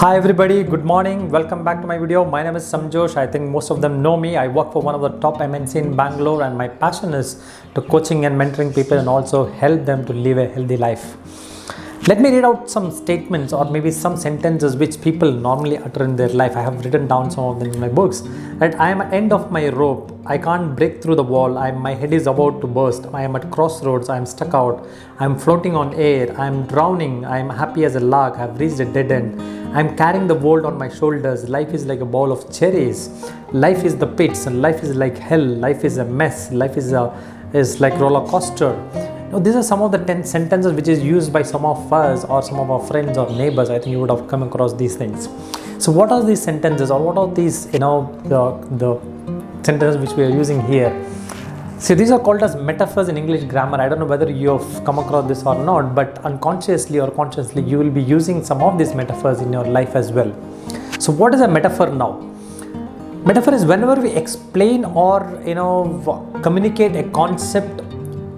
Hi everybody, good morning. Welcome back to my video. My name is Samjosh. I think most of them know me. I work for one of the top MNC in Bangalore, and my passion is to coaching and mentoring people and also help them to live a healthy life. Let me read out some statements or maybe some sentences which people normally utter in their life. I have written down some of them in my books. Right? I am at the end of my rope. I can't break through the wall. My head is about to burst. I am at crossroads. I am stuck out. I am floating on air. I am drowning. I am happy as a lark. I have reached a dead end. I am carrying the world on my shoulders. Life is like a bowl of cherries. Life is the pits. Life is like hell. Life is a mess. Life is like roller coaster. Now, these are some of the 10 sentences which is used by some of us or some of our friends or neighbors. I think you would have come across these things. So what are these sentences, or what are these, the sentences which we are using here? See, these are called as metaphors in English grammar. I don't know whether you have come across this or not, but unconsciously or consciously you will be using some of these metaphors in your life as well. So what is a metaphor now? Metaphor is whenever we explain or communicate a concept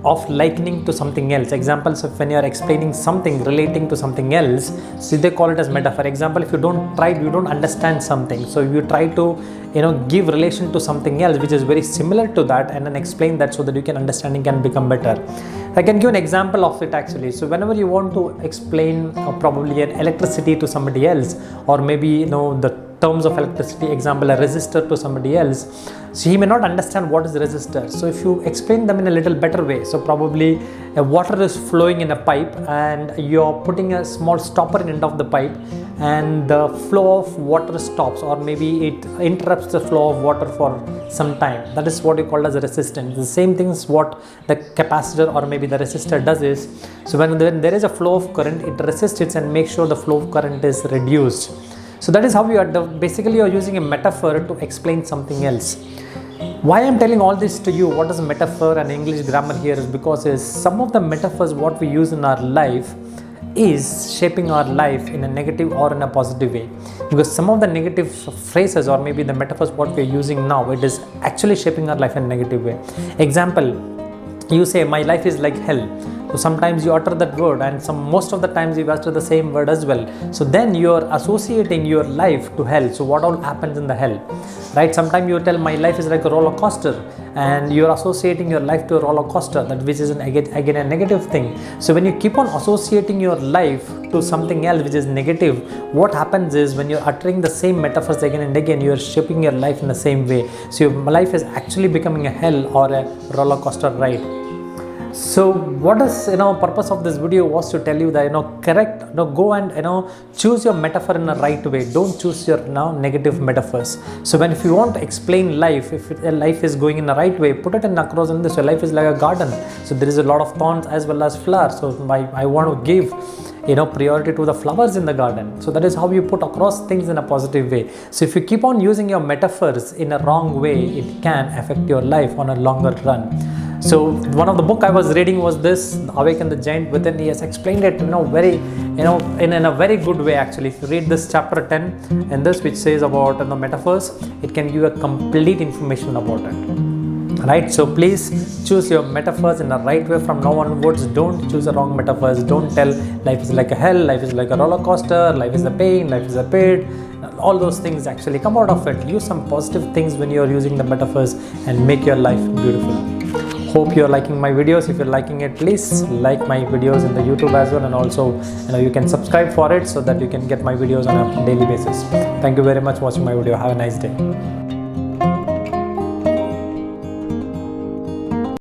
of likening to something else. Examples of when you are explaining something relating to something else, so they call it as metaphor. Example, if you don't understand something, so you try to give relation to something else which is very similar to that and then explain that so that you can understanding can become better. I can give an example of it actually. So whenever you want to explain probably an electricity to somebody else, or maybe the terms of electricity, example a resistor to somebody else, so he may not understand what is resistor. So if you explain them in a little better way, so probably a water is flowing in a pipe and you're putting a small stopper in end of the pipe, and the flow of water stops, or maybe it interrupts the flow of water for some time. That is what you call as a resistance. The same thing is what the capacitor or maybe the resistor does is, so when there is a flow of current, it resists it and makes sure the flow of current is reduced. So that is how basically you are using a metaphor to explain something else. Why I am telling all this to you, what is a metaphor and English grammar here, is because some of the metaphors what we use in our life is shaping our life in a negative or in a positive way. Because some of the negative phrases or maybe the metaphors what we are using now, it is actually shaping our life in a negative way. Example, you say my life is like hell. So sometimes you utter that word, and most of the times you utter the same word as well. So then you are associating your life to hell. So what all happens in the hell, right? Sometimes you tell my life is like a roller coaster, and you are associating your life to a roller coaster, that which is again a negative thing. So when you keep on associating your life to something else which is negative, what happens is when you're uttering the same metaphors again and again, you are shaping your life in the same way. So your life is actually becoming a hell or a roller coaster ride. So what is purpose of this video was to tell you that go and choose your metaphor in the right way. Don't choose your negative metaphors. So if you want to explain life, if life is going in the right way, put it in across in this. So life is like a garden. So there is a lot of thorns as well as flowers. So I want to give priority to the flowers in the garden. So that is how you put across things in a positive way. So if you keep on using your metaphors in a wrong way, it can affect your life on a longer run. So one of the book I was reading was this, Awaken the Giant Within. He has explained it in a very good way actually. If you read this chapter 10 and this which says about the metaphors, it can give you a complete information about it. Right? So please choose your metaphors in the right way from now onwards. Don't choose the wrong metaphors. Don't tell life is like a hell, life is like a roller coaster, life is a pain, life is a pit. All those things actually come out of it. Use some positive things when you are using the metaphors and make your life beautiful. Hope you are liking my videos. If you're liking it, please like my videos in the YouTube as well, and also you can subscribe for it so that you can get my videos on a daily basis. Thank you very much for watching my video. Have a nice day.